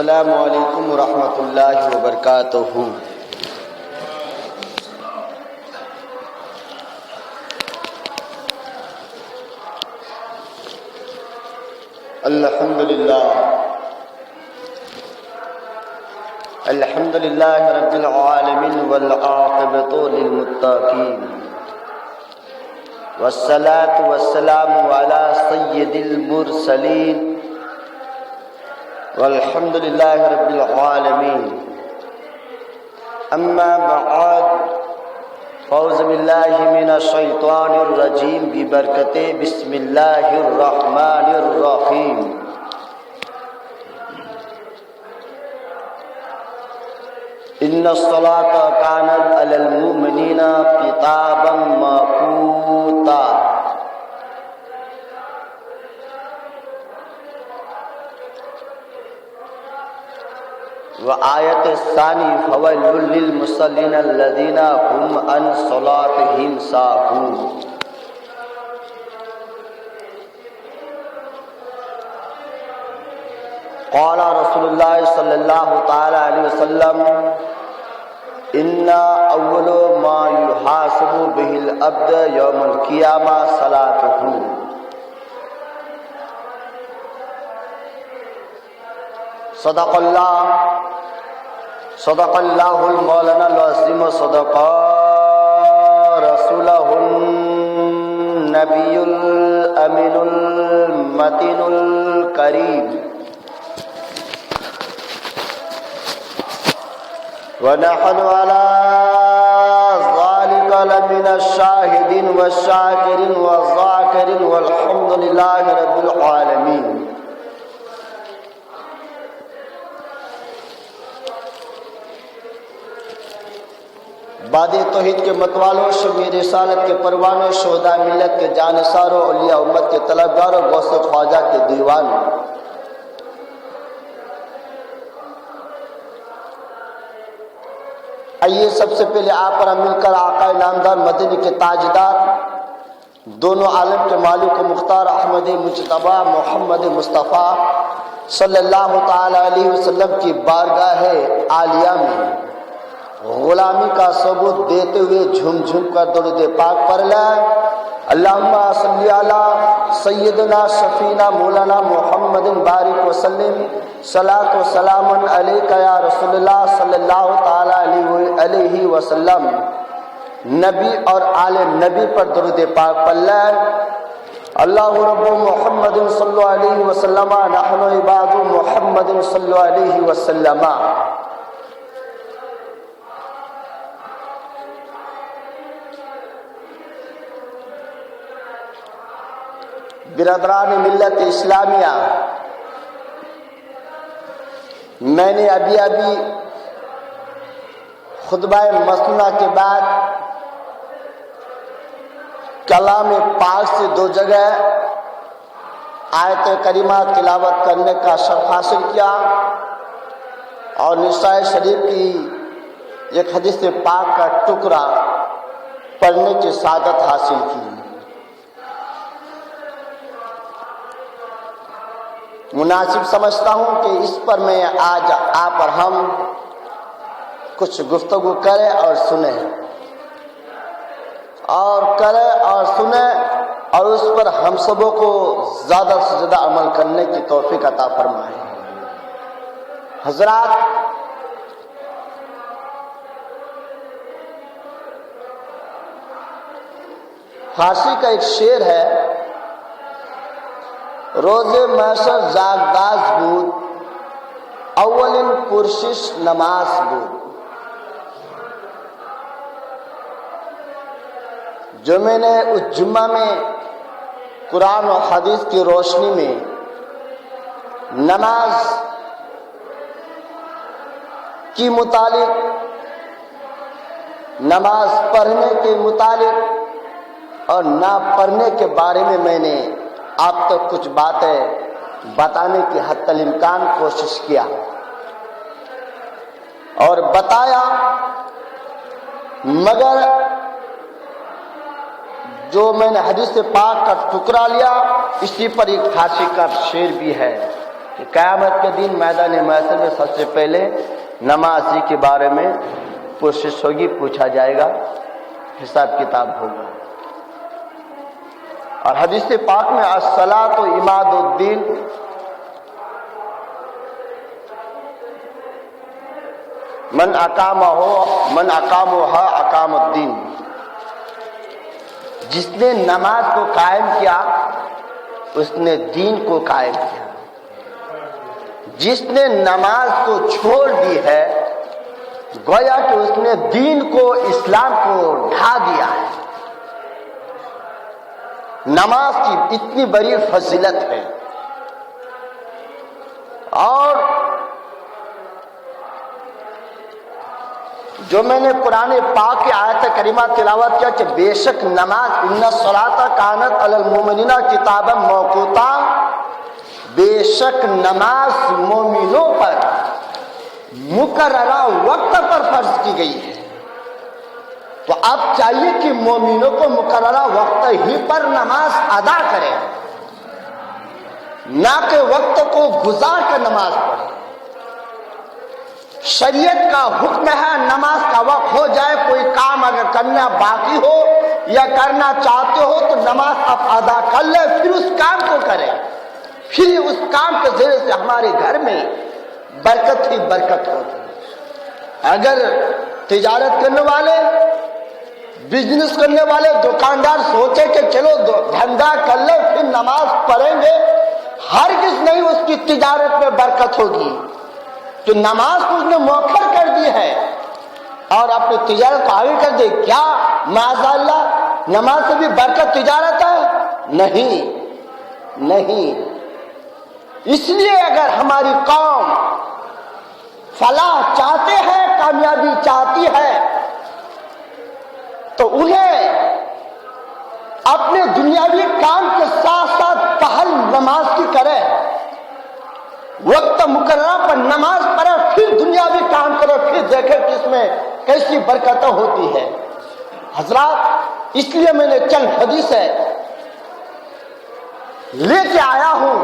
السلام علیکم ورحمۃ اللہ وبرکاتہ۔ الحمد للہ رب العالمین والعاقبۃ للمتقین والصلاة والسلام علی سید المرسلین والحمد للہ رب العالمین۔ اما بعد فاعوذ باللہ من الشیطان الرجیم ببرکت بسم اللہ الرحمن الرحیم۔ ان الصلاۃ کانت علی المؤمنین کتابا موقوتا۔ وآیت ثانی فویل للمصلین الذین هم عن صلاتهم ساہون۔ قال رسول اللہ صلی اللہ تعالی علیہ وسلم ان اول ما یحاسب به العبد یوم القیامہ صلاته۔ صدق اللہ المولانا العظیم، صدق رسولہ النبی الامین المتین الکریم، ونحن على ذلك لمن الشاهدين والشاكرين والذاكرين والحمد لله رب العالمين۔ بعد توحید کے متوالوں، شمیر رسالت کے پروانوں، شہداء ملت کے جانثاروں، اولیاء امت کے طلبگاروں، غوث خواجہ کے دیوانوں، آئیے سب سے پہلے آپ پر مل کر آقا نامدار مدنی کے تاجدار، دونوں عالم کے مالک و مختار احمد مجتبی محمد مصطفیٰ صلی اللہ تعالی علیہ وسلم کی بارگاہ عالیہ میں غلامی کا ثبوت دیتے ہوئے جھوم جھوم کر درود پاک پڑھ لیں۔ اللہم صلی علی سیدنا شفینا مولانا محمد بارک وسلم، صلاۃ و سلام علیک یا رسول اللہ صلی اللہ تعالی علیہ وسلم۔ نبی اور آل نبی پر درود پاک پڑھ لیں۔ اللہ رب محمد صلی اللہ علیہ وسلم، نحن عباد محمد صلی اللہ علیہ وسلم۔ برادران ملت اسلامیہ، میں نے ابھی خطبہ مسنونہ کے بعد کلام پاک سے 2 جگہ آیت کریمہ تلاوت کرنے کا شرف حاصل کیا اور نساء شریف کی ایک حدیث پاک کا ٹکڑا پڑھنے کی سعادت حاصل کی۔ مناسب سمجھتا ہوں کہ اس پر میں آج آپ اور ہم کچھ گفتگو کریں اور سنیں، اور اس پر ہم سبوں کو زیادہ سے زیادہ عمل کرنے کی توفیق عطا فرمائے۔ حضرات، فارسی کا ایک شعر ہے، روز محشر زاگداز بود، اولین پرشش نماز بود۔ جو میں نے اس جمعہ میں قرآن و حدیث کی روشنی میں نماز کی متعلق، نماز پڑھنے کے متعلق اور نہ پڑھنے کے بارے میں نے آپ تک کچھ باتیں بتانے کی حتی الامکان کوشش کیا اور بتایا، مگر جو میں نے حدیث پاک کا ٹکڑا لیا، اسی پر ایک فارسی کا شعر بھی ہے، کہ قیامت کے دن میدان محشر میں سب سے پہلے نمازی کے بارے میں کوشش ہوگی، پوچھا جائے گا، حساب کتاب ہوگا۔ اور حدیث پاک میں الصلاۃ عماد الدین، من اقامها اقام الدین، جس نے نماز کو قائم کیا اس نے دین کو قائم کیا، جس نے نماز کو چھوڑ دی ہے گویا کہ اس نے دین کو، اسلام کو ڈھا دیا ہے۔ نماز کی اتنی بڑی فضیلت ہے، اور جو میں نے قرآن پاک کی آیت کریمہ تلاوت کیا کہ بے شک نماز ان الصلاۃ کانت علی المؤمنین کتابا موقوتا، بے شک نماز مومنوں پر مقررہ وقت پر فرض کی گئی ہے۔ تو اب چاہیے کہ مومنوں کو مقررہ وقت ہی پر نماز ادا کریں، نہ کہ وقت کو گزار کر نماز پڑھیں۔ شریعت کا حکم ہے نماز کا وقت ہو جائے، کوئی کام اگر کرنا باقی ہو یا کرنا چاہتے ہو تو نماز آپ ادا کر لیں، پھر اس کام کو کریں، پھر اس کام کے ذریعے سے ہمارے گھر میں برکت ہی برکت ہوتی ہے۔ اگر تجارت کرنے والے، بزنس کرنے والے، دکاندار سوچے کہ چلو دھندا کر لیں پھر نماز پڑھیں گے، ہرگز نہیں اس کی تجارت میں برکت ہوگی، تو نماز کو اس نے مؤخر کر دی ہے اور اپنی تجارت کو آگے کر دے۔ کیا معاذ اللہ نماز سے بھی برکت تجارت ہے؟ نہیں۔ اس لیے اگر ہماری قوم فلاح چاہتے ہیں، کامیابی چاہتی ہے، تو انہیں اپنے دنیاوی کام کے ساتھ ساتھ پہل نماز کی کرے، وقت مقررہ پر نماز پڑھے، پھر دنیاوی کام کرے، پھر دیکھے کہ اس میں کیسی برکتیں ہوتی ہے۔ حضرات، اس لیے میں نے چند حدیثیں لے کے آیا ہوں،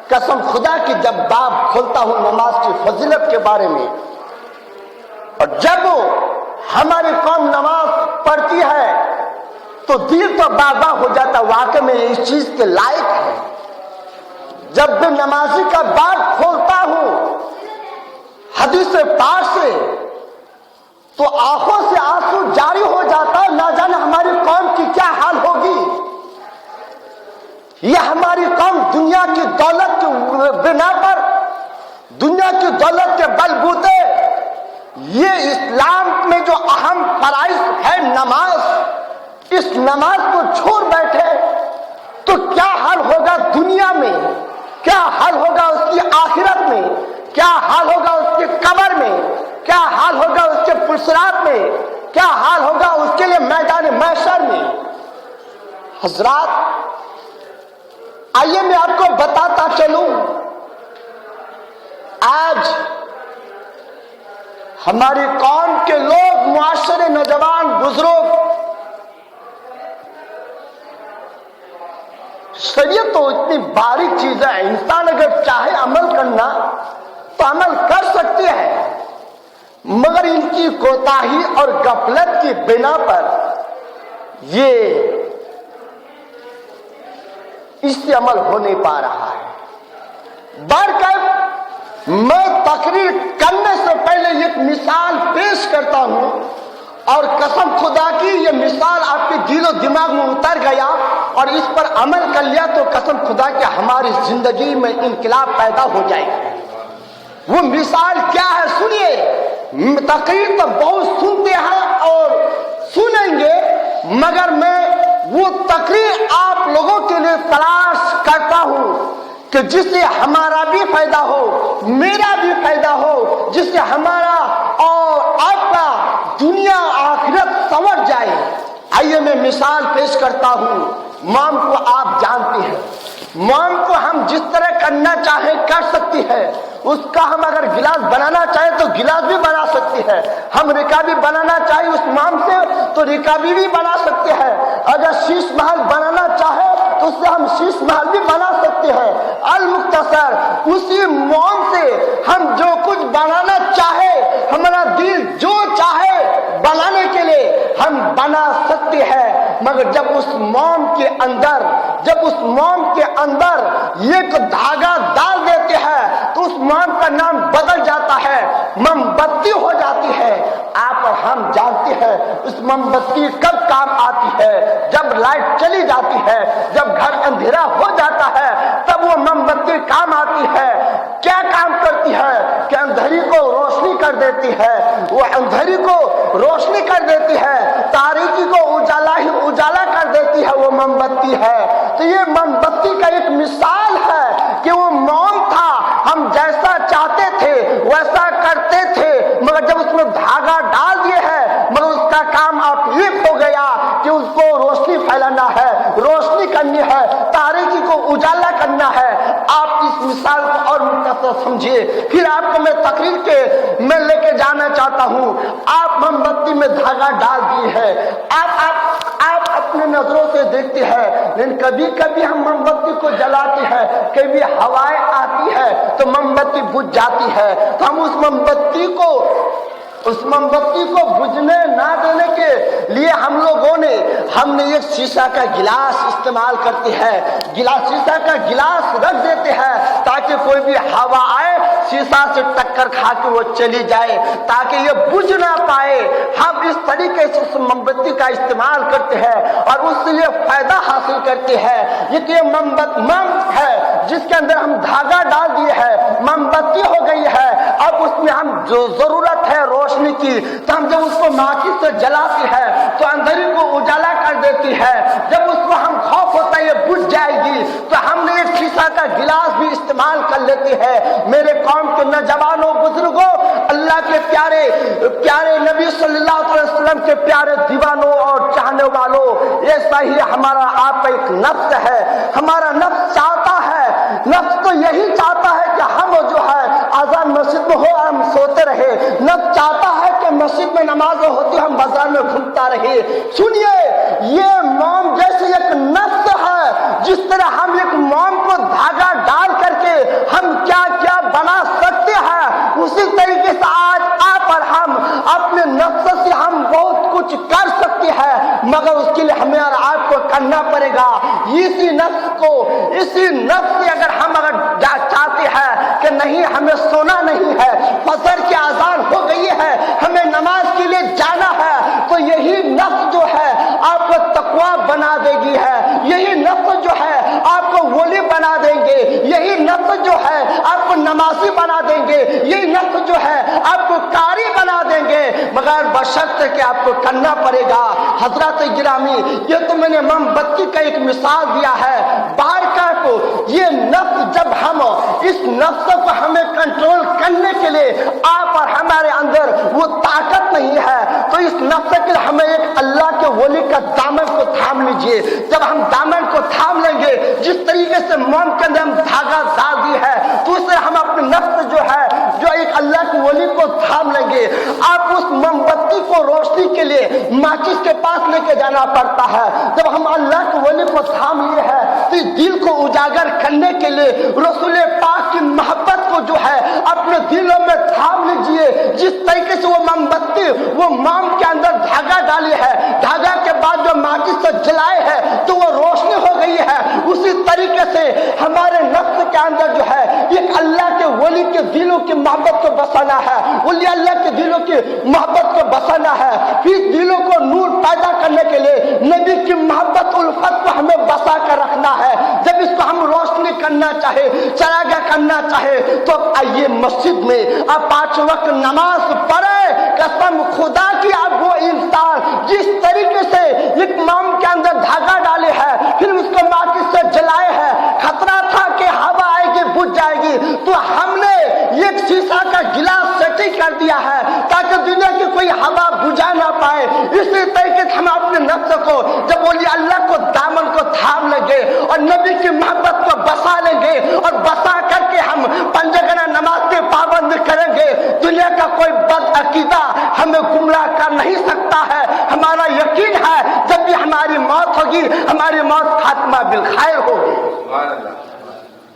قسم خدا کی جب باب کھولتا ہوں نماز کی فضیلت کے بارے میں، اور جب ہماری قوم نماز پڑھتی ہے تو دل تو بابا ہو جاتا، واقع میں اس چیز کے لائق ہے۔ جب بھی نمازی کا باب کھولتا ہوں حدیث پاک سے تو آنکھوں سے آنسو جاری ہو جاتا ہے، نہ جانے ہماری قوم کی کیا حال ہوگی۔ یہ ہماری قوم دنیا کی دولت کی بنا پر، دنیا کی دولت کے بل بوتے یہ اسلام میں جو اہم فرائض ہے نماز، اس نماز کو چھوڑ بیٹھے تو کیا حال ہوگا دنیا میں، کیا حال ہوگا اس کی آخرت میں، کیا حال ہوگا اس کے قبر میں، کیا حال ہوگا اس کے پلسرات میں، کیا حال ہوگا اس کے لیے میدان محشر میں۔ حضرات، آئیے میں آپ کو بتاتا چلوں، آج ہماری قوم کے لوگ، معاشرے، نوجوان، بزرگ، شریعت تو اتنی باریک چیز ہے، انسان اگر چاہے عمل کرنا تو عمل کر سکتے ہیں، مگر ان کی کوتاہی اور غفلت کی بنا پر یہ اس سے عمل ہو نہیں پا رہا ہے۔ بہرکیف میں تقریر کرنے سے پہلے ایک مثال پیش کرتا ہوں، اور قسم خدا کی یہ مثال آپ کے دل و دماغ میں اتر گیا اور اس پر عمل کر لیا تو قسم خدا کہ ہماری زندگی میں انقلاب پیدا ہو جائے گا۔ وہ مثال کیا ہے سنیے۔ تقریر تو بہت سنتے ہیں اور سنیں گے، مگر میں وہ تقریر آپ لوگوں کے لیے تلاش کرتا ہوں کہ جس سے ہمارا بھی فائدہ ہو، میرا بھی فائدہ ہو، جس سے ہمارا اور آپ کا دنیا آخرت سنور جائے۔ آئیے میں مثال پیش کرتا ہوں۔ موم کو آپ جانتے ہیں، موم کو ہم جس طرح کرنا چاہیں کر سکتی ہے، اس کا ہم اگر گلاس بنانا چاہیں تو گلاس بھی بنا سکتی ہے، ہم رکابی بنانا چاہیں اس موم سے تو رکابی بھی بنا سکتے ہیں، اگر شیش محل بنانا چاہے تو اسے ہم شیش محل بھی بنا سکتے ہیں۔ المختصر اسی موم سے ہم جو کچھ بنانا چاہے، ہمارا دل جو چاہے بنانے کے لیے ہم بنا سکتے ہیں، مگر جب اس موم کے اندر ایک دھاگا ڈال دیتے ہیں تو اس موم کا نام بدل جاتا ہے، موم بتی ہو جاتی ہے۔ آپ اور ہم جانتے ہیں اس موم بتی کب کام آتی ہے؟ جب لائٹ چلی جاتی ہے، جب گھر اندھیرا ہو جاتا ہے، تب وہ موم بتی کام آتی ہے۔ کیا کام کرتی ہے کہ اندھیری کو روشنی کر دیتی ہے، وہ اندھیری کو روشنی کر دیتی ہے، تاریکی کو اجالا کر دیتی ہے، وہ موم بتی ہے۔ تو یہ موم بتی کا ایک مثال ہے کہ وہ موم تھا، ہم جیسا چاہتے تھے ویسا کرتے تھے، مگر جب اس میں دھاگا ڈال دیے ہے، مگر اس کا کام اب یہ ہو گیا کہ اس کو روشنی پھیلانا ہے، روشنی کرنی ہے، تاریکی کو اجالا کرنا ہے۔ آپ اس مثال کو اور مختصر سمجھیے، پھر آپ کو میں تقریر کے میں لے کے جانا چاہتا ہوں۔ آپ موم بتی میں دھاگا ڈال دیے ہے، آپ اپنے نظروں سے دیکھتے ہیں، لیکن کبھی کبھی ہم موم بتی کو جلاتے ہیں، کبھی ہوائیں آتی ہے تو موم بتی بجھ جاتی ہے، تو ہم اس موم بتی کو بجھنے نہ دینے کے لیے ہم نے ایک شیشہ کا گلاس استعمال کرتے ہیں، شیشہ کا گلاس رکھ دیتے ہیں تاکہ کوئی بھی ہوا آئے شیشہ سے ٹکر کھا کے وہ چلی جائے، تاکہ یہ بجھ نہ پائے۔ ہم اس طریقے سے اس موم بتی کا استعمال کرتے ہیں اور اس سے یہ فائدہ حاصل کرتے ہیں۔ یہ موم ہے جس کے اندر ہم دھاگا ڈال دیے ہے، موم بتی ہو گئی ہے، اب اس میں ہم جو ضرورت ہے روشنی کی، تو ہم جب اس کو ماچس سے جلاتے ہیں تو اندھیری کو اجالا کر دیتی ہے، جب اس کو ہم خوف ہوتا ہے یہ بجھ جائے گی تو ہم نے ایک شیشہ کا گلاس بھی استعمال کر لیتے ہیں۔ میرے قوم کے نوجوانوں، بزرگوں، اللہ کے پیارے نبی صلی اللہ علیہ وسلم کے پیارے دیوانوں اور چاہنے والوں، ایسا ہی ہمارا آپ کا ایک نفس ہے۔ ہمارا نفس چاہتا ہے، نفس تو یہی چاہتا ہے کہ ہم جو ہے اذان مسجد میں ہو اور ہم سوتے رہے، نفس چاہتا ہے کہ مسجد میں نمازیں ہوتی ہم بازار میں گھومتا رہے۔ سنیے، یہ موم جیسے ایک نفس ہے، جس طرح ہم ایک موم کو دھاگا ڈال کر کے ہم کیا کیا بنا سکتے ہیں، اسی طریقے سے آج آپ اور ہم اپنے نفس سے ہم بہت کچھ کر سکتے ہیں، مگر اس کے لیے ہمیں اور آپ کو کرنا پڑے گا۔ اسی نفس سے اگر چاہتے ہیں کہ نہیں ہمیں سونا نہیں ہے، فجر کی اذان ہو گئی ہے، ہمیں نماز کے لیے جانا ہے، تو یہی نفس جو ہے آپ کو تقویٰ بنا دے گی ہے، یہی نفس جو ہے آپ کو ولی بنا دیں گے، یہی نفس جو ہے آپ کو نمازی بنا دیں گے، یہی نفس جو ہے آپ کو قاری بنا دیں گے، مگر بشرط کہ آپ کو کرنا پڑے گا۔ حضرات گرامی، یہ تو میں نے موم بتی کا ایک مثال دیا ہے۔ بارکاہ کو یہ نفس، جب ہم اس نفس کو ہمیں کنٹرول کرنے کے لیے آپ اور ہمارے اندر وہ طاقت نہیں ہے، تو اس نفس کے لیے ہمیں ایک اللہ کے ولی کا دامن کو تھام لیجئے۔ جب ہم دامن کو تھام لیں گے، جس طریقے سے موم کے اندر ہم دھاگا ڈال دی ہے، تو اس سے ہم اپنے نفس جو ایک اللہ کے ولی کو تھام لیں گے۔ آپ اس موم بتی کو روشنی کے لیے ماچس کے پاس لے کے جانا پڑتا ہے، جب ہم اللہ کے ولی کو تھام لیے ہیں تو دل کو اجاگر کرنے کے لیے رسول پاک کی محبت کو جو ہے اپنے دلوں میں تھام لیجئے۔ جس طریقے سے وہ موم بتی وہ موم کے اندر دھاگا ڈالی ہے، دھاگا کے بعد جو ماچس سے جلائے ہے تو وہ روشنی ہو گئی ہے، اسی طریقے سے ہمارے نفس کے اندر جو ہے ایک اللہ کے ولی کے دلوں کی محبت کو بسانا ہے، ولی اللہ کے دلوں کی محبت کو بسانا ہے۔ پھر دلوں کو نور پیدا کرنے کے لیے نبی کی محبت الفت کو ہمیں بسا کر رکھنا ہے۔ جب اس کو ہم روشنی کرنا چاہے، چراغاں کرنا چاہے، تو آئیے مسجد میں آپ 5 وقت نماز پڑھے۔ قسم خدا کی، آپ وہ انسان جس طریقے سے ایک موم کے اندر دھاگا ڈالے ہے، پھر اس کو ماچس سے جلائے ہے، خطرہ تھا کہ ہوا آئے گی بجھ جائے گی، تو ہم نے ایک شیشہ کا گلاس سیٹنگ کر دیا ہے تاکہ دنیا کی کوئی ہوا بجھا نہ پائے۔ اسی طریقے سے ہم اپنے نفس کو جب ولی اللہ کو دامن کو تھام لیں گے اور نبی کی محبت کو بسا لیں گے اور بسا کر کے ہم پنجگنا نماز کے پابند کریں گے، دنیا کا کوئی بد عقیدہ ہمیں گمراہ کر نہیں سکتا ہے۔ ہمارا یقین ہے جب بھی ہماری موت ہو ہوگی, ہماری موت خاتمہ بالخیر ہوگی.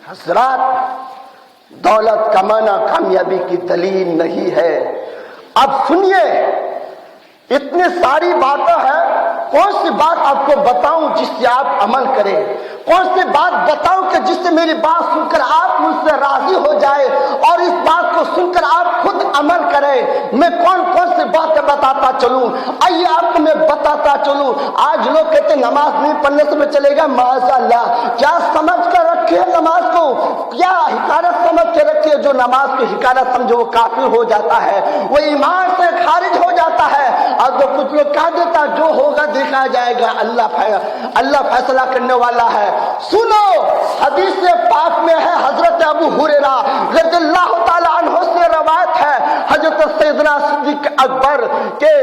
حضرات, دولت کمانا کامیابی کی دلیل نہیں ہے. اب سنیے, اتنی ساری باتیں ہیں, کون سی بات آپ کو بتاؤں جس سے آپ عمل کریں؟ کون سی بات بتاؤں کہ جس سے میری بات سن کر آپ مجھ سے راضی ہو جائے اور اس بات کو سن کر آپ خود عمل کریں؟ میں کون کون سی باتیں بتاتا چلوں؟ آئیے آپ کو میں بتاتا چلوں. آج لوگ کہتے ہیں نماز نہیں پڑھنے سے میں چلے گا. معاذ اللہ, کیا سمجھ کر رکھے ہے نماز کو؟ کیا حکارت سمجھ کے رکھے؟ جو نماز کو حکارت سمجھے وہ کافر ہو جاتا ہے, وہ ایمان سے خارج ہو جاتا ہے. اور تو کچھ لوگ کہہ دیتا جو ہوگا دیکھا جائے گا, اللہ فیصلہ کرنے والا ہے. سنو, حدیث پاک میں ہے, حضرت ابو ہریرہ رضی اللہ تعالی عنہ سے روایت ہے, حضرت سیدنا صدیق اکبر کے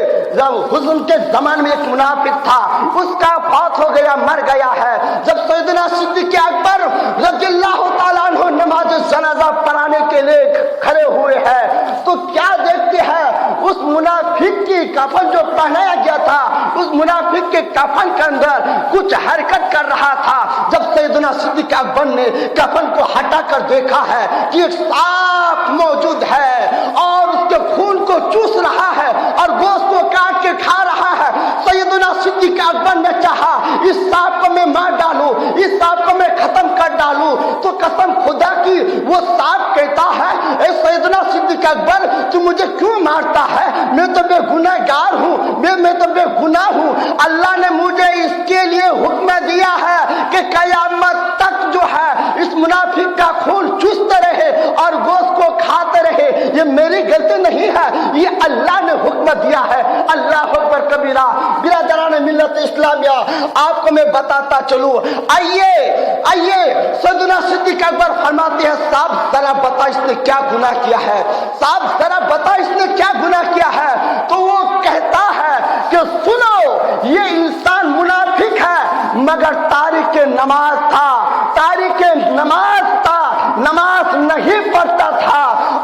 حزن کے زمان میں ایک منافق تھا, اس کا فوت ہو گیا, مر گیا ہے. جب سیدنا صدیق اکبر رضی اللہ تعالی عنہ نماز جنازہ پڑھانے کے لیے کھڑے ہوئے ہیں تو کیا دیکھتے ہیں؟ اس منافق کی کفن جو پہنایا گیا تھا, اس منافق کے کفن کے اندر کچھ حرکت کر رہا تھا. جب سیدنا صدیق اکبر نے کفن کو ہٹا کر دیکھا ہے کہ ایک سانپ موجود ہے اور اس کے خون کو چوس رہا ہے اور گوشت کو کاٹ کے کھا رہا ہے, سیدنا صدیق اکبر نے چاہا اس سانپ کو میں مار ڈالوں, اس سانپ کو میں ختم کر ڈالوں. تو قسم خدا کی وہ سانپ کہتا ہے, اے سیدنا صدیق اکبر تو مجھے کیوں مارتا ہے؟ میں تو بے گناہ گار ہوں, میں تو بے گناہ ہوں. اللہ نے مجھے اس کے لیے حکم دیا ہے کہ قیامت تک جو ہے اس منافق کا خون چوستے رہے اور گوشت کو کھاتے رہے. یہ میری غلطی نہیں ہے, یہ اللہ نے حکم دیا ہے. اللہ اکبر کبیرہ. برادران ملت اسلامیہ, آپ کو میں بتاتا چلوں. آئیے سیدنا صدیق اکبر فرماتے ہیں, صاحب ذرا بتا اس نے کیا گناہ کیا ہے, صاحب ذرا بتا اس نے کیا گناہ کیا ہے. تو وہ کہتا ہے کہ سنو, یہ انسان منافق ہے مگر تارک نماز تھا, تارک نماز تھا, نماز نہیں پڑھتا تھا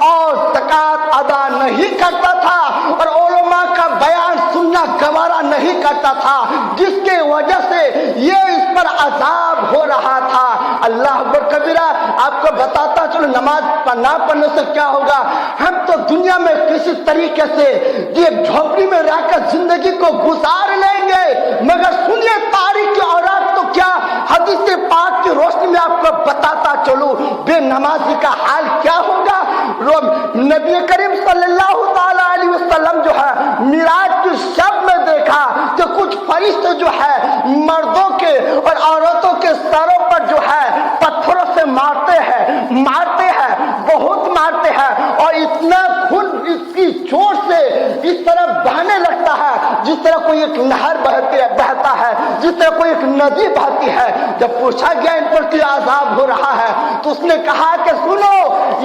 اور زکات ادا نہیں کرتا تھا اور علماء کا بیان سننا گوارا نہیں کرتا تھا, جس کے وجہ سے یہ اس پر عذاب ہو رہا تھا. اللہ اکبر کبیرہ. آپ کو بتاتا چلو نماز نہ پڑھنے سے کیا ہوگا. ہم تو دنیا میں کسی طریقے سے یہ جھوپڑی میں رہ کر زندگی کو گزار لیں گے, مگر سنیے تاریخ کی اورات تو کیا, حدیث پاک کی روشنی میں آپ کو بتاتا چلوں بے نمازی کا حال کیا ہوگا. نبی کریم صلی اللہ تعالی علیہ وسلم جو ہے معراج کی شب میں دیکھا کہ کچھ فرشتے جو ہے مردوں کے اور عورتوں کے سروں پر جو ہے پتھروں سے مارتے ہیں, بہت مارتے ہیں, اور اتنا خون اس کی چوٹ سے اس طرح بہنے لگتا ہے جس طرح کوئی ایک نہر بہتا ہے, جس طرح کوئی ایک ندی بہتی ہے. جب پوچھا گیا ان پر کیا عذاب ہو رہا ہے تو اس نے کہا کہ سنو,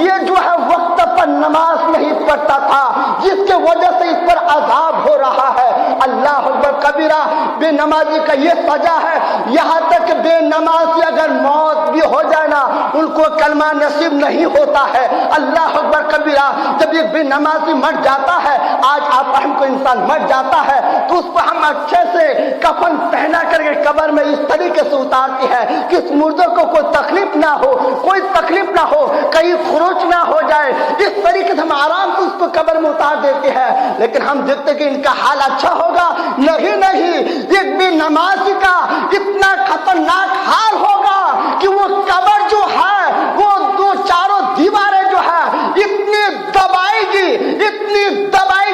یہ جو ہے وقت پر نماز نہیں پڑھتا تھا جس کے وجہ سے اس پر عذاب ہو رہا ہے. اللہ اکبر کبیرہ. بے نمازی کا یہ سزا ہے, یہاں تک کہ بے نمازی اگر موت بھی ہو جائے نا ان کو کلمہ نصیب نہیں ہوتا ہے. اللہ اکبر کبیرہ. جب ایک بے نمازی مر جاتا ہے, آج آپ ہم کو انسان مر جاتا ہے تو اس کو ہم اچھے سے کفن پہنا کر کے قبر میں اس طریقے سے اتارتے ہیں کہ اس مردے کو کوئی تکلیف نہ ہو, کوئی تکلیف نہ ہو, کہیں خروج نہ ہو جائے. اس طریقے سے ہم آرام سے اس کو قبر میں اتار دیتے ہیں. لیکن ہم دیکھتے کہ ان کا حال اچھا ہوگا, نہیں, ایک بے نمازی کا اتنا خطرناک حال ہوگا کہ وہ قبر جو ہے وہ دو چاروں دیواریں جو ہے اتنی دبائے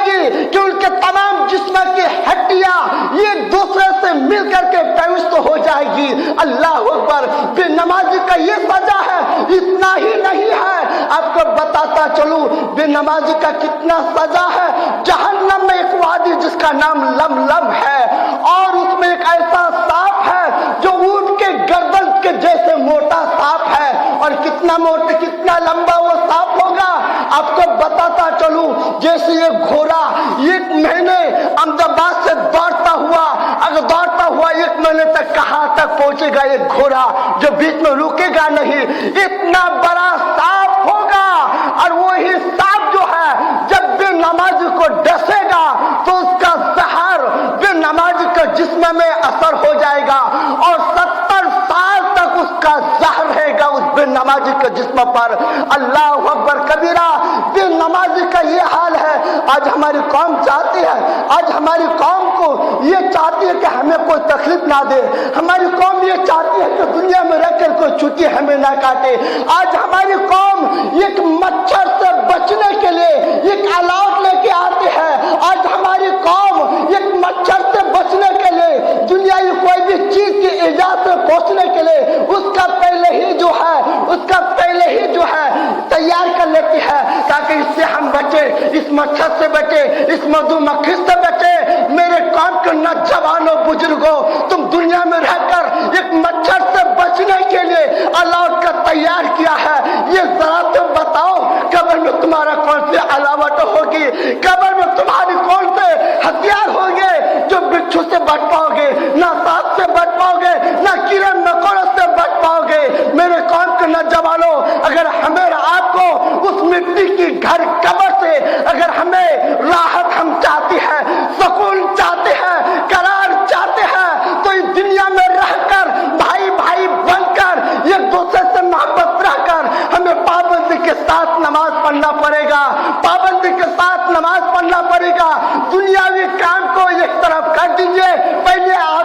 گی کہ ان کے تمام جسم کی ہڈیاں یہ دوسرے سے مل کر کے پیوست ہو جائے گی. اللہ اکبر. بے نمازی کا یہ سزا ہے. اتنا ہی نہیں ہے, آپ کو بتاتا چلوں بے نمازی کا کتنا سزا ہے. جہنم میں ایک وادی جس کا نام لم ہے اور اس میں ایک ایسا سانپ ہے جو اونٹ کے گردن کے جیسے موٹا سانپ ہے, اور کتنا موٹا کتنا لمبا وہ سانپ ہوگا. آپ کو بتاتا چلوں جیسے یہ گھوڑا ایک مہینے احمدآباد سے دوڑتا ہوا 1 مہینے تک کہاں تک پہنچے گا ایک گھوڑا جو بیچ میں رکے گا نہیں. اتنا بڑا سانپ ہوگا, اور وہی سانپ جو ہے جب بے نمازی کو ڈسے گا تو اس کا زہر بے نمازی کے جسم میں اثر ہو جائے گا اور 70 سال تک اس کا زہر رہے گا اس بے نمازی کے جسم پر۔ اللہ اکبر کبیرہ، بے نمازی کا یہ حال ہے۔ آج ہماری قوم چاہتی ہے، آج ہماری قوم کو یہ چاہتی ہے کہ ہمیں کوئی تکلیف نہ دے، ہماری قوم یہ چاہتی ہے کہ دنیا میں رہ کر کوئی چوٹی ہمیں نہ کاٹے۔ آج ہماری قوم ایک مچھر سے بچنے کے لیے ایک الاؤٹ لے کے آتی ہے۔ آج ہماری قوم ایک مچھر سے بچنے کے لیے دنیا کی کوئی بھی چیز کی ایجاد سے پہنچنے کے لیے اس کا پہلے ہی جو ہے تیار کر لیتی ہے تاکہ اس سے ہم بچے، اس مچھر سے بچے، اس مدھو مکھی سے بچے۔ میرے قوم کے نوجوانوں بزرگوں، تم دنیا میں رہ کر ایک مچھر سے بچنے کے لیے الاؤٹ کا تیار کیا ہے۔ یہ ذرا تم بتاؤ، قبر میں تمہارا کون سی علاوت ہوگی؟ قبر میں تمہاری کون سے ہتھیار ہوں گے جو بچھو سے بچ پاؤ گے؟ نہ سانپ سے بچ پاؤ گے، نہ کیڑے مکوڑوں سے بچ پاؤ گے۔ میرے قوم کے نوجوانوں، اگر ہمیں آپ کو اس مٹی کی گھر قبر سے اگر ہمیں راحت ہم چاہتی ہے، سکون چاہتے ہیں، قرار چاہتے ہیں، تو اس دنیا میں رہ کر بھائی بھائی بن کر ایک دوسرے سے محبت رہ کر ہمیں پابندی کے ساتھ نماز پڑھنا پڑے گا، پابندی کے ساتھ نماز پڑھنا پڑے گا۔ دنیاوی کام کو ایک طرف کر دیجئے، پہلے آپ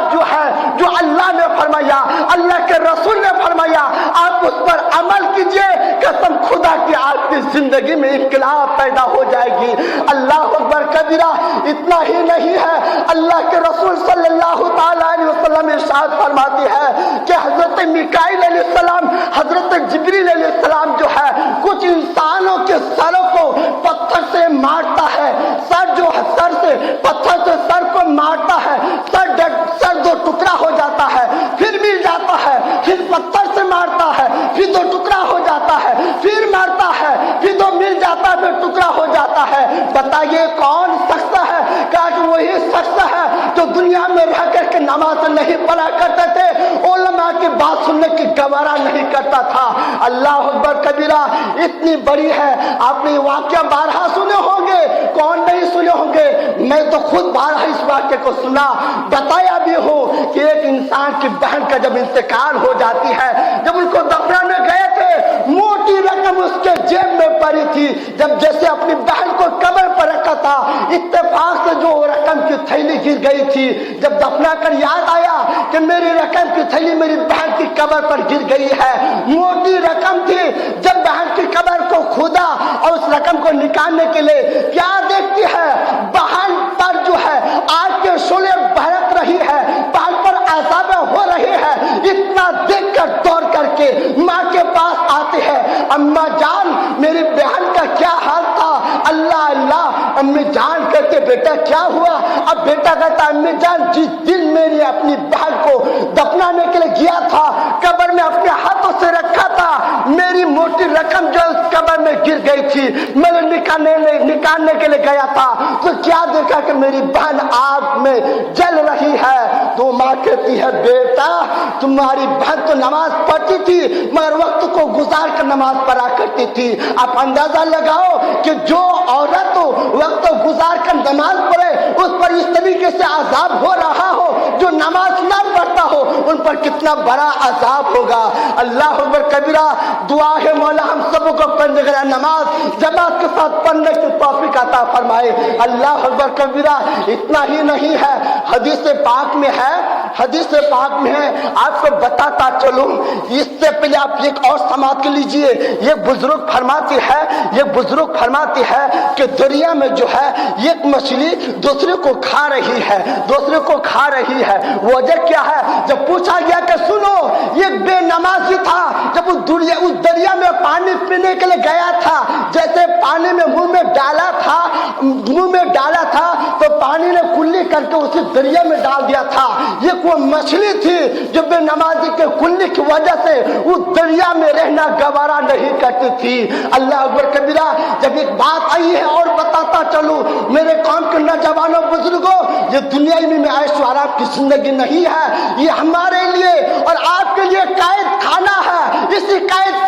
جو اللہ نے فرمایا، اللہ کے رسول نے فرمایا، آپ اس پر عمل کیجئے۔ قسم خدا کی آپ کی زندگی میں انقلاب پیدا ہو جائے گی۔ اللہ اکبر کبیرہ۔ اتنا ہی نہیں ہے، اللہ کے رسول صلی اللہ تعالی علیہ وسلم ارشاد فرماتی ہے کہ حضرت میکائیل علیہ السلام، حضرت جبریل علیہ السلام جو ہے کچھ انسانوں کے سروں کو پتھر سے مارتا ہے، سر سے پتھر سے سر کو مارتا ہے، سر دو ٹکڑا ہو جاتا ہے، پھر مل جاتا ہے، پھر پتھر سے مارتا ہے، پھر دو ٹکڑا ہو جاتا ہے، پھر مارتا ہے، پھر دو مل جاتا ہے، پھر ٹکڑا ہو جاتا ہے۔ بتائیے کون شخص ہے؟ کاش وہی شخص ہے جو دنیا میں رہ کر کے نماز نہیں پڑھا کرتے تھے، علماء کی بات سننے کی گوارا نہیں کرتا تھا۔ اللہ اکبر کبیرہ۔ اتنی بڑی ہے، آپ نے واقعہ بارہا سنے ہوں گے، کون نہیں سنے ہوں گے؟ میں تو خود بارہا اس واقعے کو سنا، بتایا بھی ہو کہ ایک انسان کی بہن کا جب انتقال ہو جاتی ہے، جب ان کو دفنانے گئے تھے، موٹی رقم اس کے جیب میں پڑی تھی، جب جیسے اپنی بہن کو قبر پر رکھا تھا، اتفاق سے جو رقم کی تھیلی گر گئی تھی، جب دفنا کر یاد آیا کہ میری رقم کی تھیلی میری بہن کی قبر پر گر گئی ہے، موٹی رقم تھی۔ جب بہن کی قبر کو کھودا اور اس رقم کو نکالنے کے لیے کیا دیکھتی ہے؟ بہن پر جو ہے آگ کے شعلے بھڑک رہی ہے، بہن پر عذاب ہو رہی ہے۔ اتنا دیکھ کر دوڑ کر کے ماں کے پاس آتے ہیں، اماں جان میری بہن کا کیا حال تھا؟ اللہ اللہ، امی جان کہتے بیٹا کیا ہوا؟ اب بیٹا کہتا امی جان جس دن میری اپنی بہن کو دفنانے کے لیے گیا تھا، قبر میں اپنے ہاتھوں سے رکھا تھا، میری موٹی رقم جو اس قبر میں گر گئی تھی، میں نے نکالنے کے لیے گیا تھا تو کیا دیکھا کہ میری بہن آگ میں جل رہی ہے۔ تو ماں کہتی ہے بیٹا تمہاری بہن تو نماز پڑھتی تھی مگر وقت کو گزار کر نماز پڑھا کرتی تھی۔ آپ اندازہ لگاؤ کہ جو عورت وقت گزار کر نماز پڑھے اس پر اس طریقے سے عذاب ہو رہا ہو، جو نماز نہ پڑھتا ہو ان پر کتنا بڑا عذاب ہوگا۔ اللہ اکبر کبیرہ۔ دعا ہے مولا ہم سب کو پڑھنے کے نماز جماعت کے ساتھ پڑھنے کی توفیق عطا فرمائے۔ اللہ اکبر کبیرہ۔ اتنا ہی نہیں ہے، حدیث پاک میں ہے آپ کو بتاتا چلوں، اس سے پہلے آپ ایک اور سماعت کر لیجئے۔ یہ بزرگ فرماتی ہے کہ دریا میں جو ہے ایک مچھلی دوسرے کو کھا رہی ہے۔ وجہ کیا ہے؟ جب پوچھا گیا کہ سنو یہ بے نمازی تھا، جب اس دریا میں پانی پینے کے لیے گیا تھا، جیسے پانی میں منہ میں ڈالا تھا تو پانی نے کلی کر کے اسے دریا میں ڈال دیا تھا۔ یہ کوئی مچھلی تھی جو بے نمازی کے کلی کی وجہ سے اس دریا میں رہنا گوارا نہیں کرتی تھی۔ اللہ اکبر کبیرہ۔ جب ایک بات آئی ہے اور بتاتا چلوں میرے قوم کے نوجوانوں بزرگوں، یہ دنیا میں عیش و آرام کی زندگی نہیں ہے، یہ ہمارے لیے اور آپ کے لیے قید خانہ ہے۔ اسی قید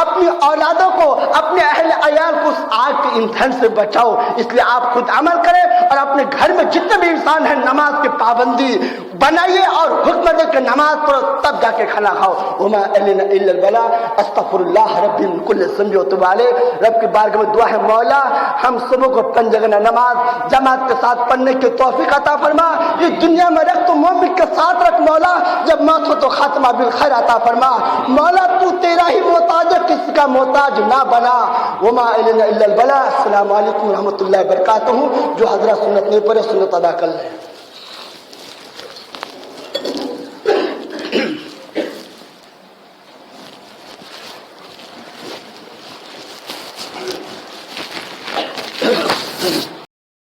اپنی اولادوں کو, اپنے اہل عیال کو اس آگ کے ایندھن سے بچاؤ. اس لیے آپ خود عمل کریں اور اپنے گھر میں جتنے بھی انسان ہیں نماز کی پابندی بنائیے اور حکم دے کہ نماز پڑھو تب جا کے کھانا کھاؤ. وما علینا الا البلاغ. استغفر اللہ ربی من کل ذنب وتوب علیہ. رب کی بارگاہ میں دعا ہے, مولا ہم سبوں کو پنجگنا نماز جماعت کے ساتھ پڑھنے کی توفیق عطا فرما. یہ دنیا میں رکھ تو مومن کے ساتھ رکھ مولا, جب موت ہو تو خاتمہ بالخیر عطا فرما. مولا تو تیرا ہی محتاج ہے, کسی کا محتاج نہ بنا. وما علینا الا البلاغ. السلام علیکم ورحمۃ اللہ وبرکاتہ. جو حضرات سنت نہیں پڑھے سنت ادا کر لیں.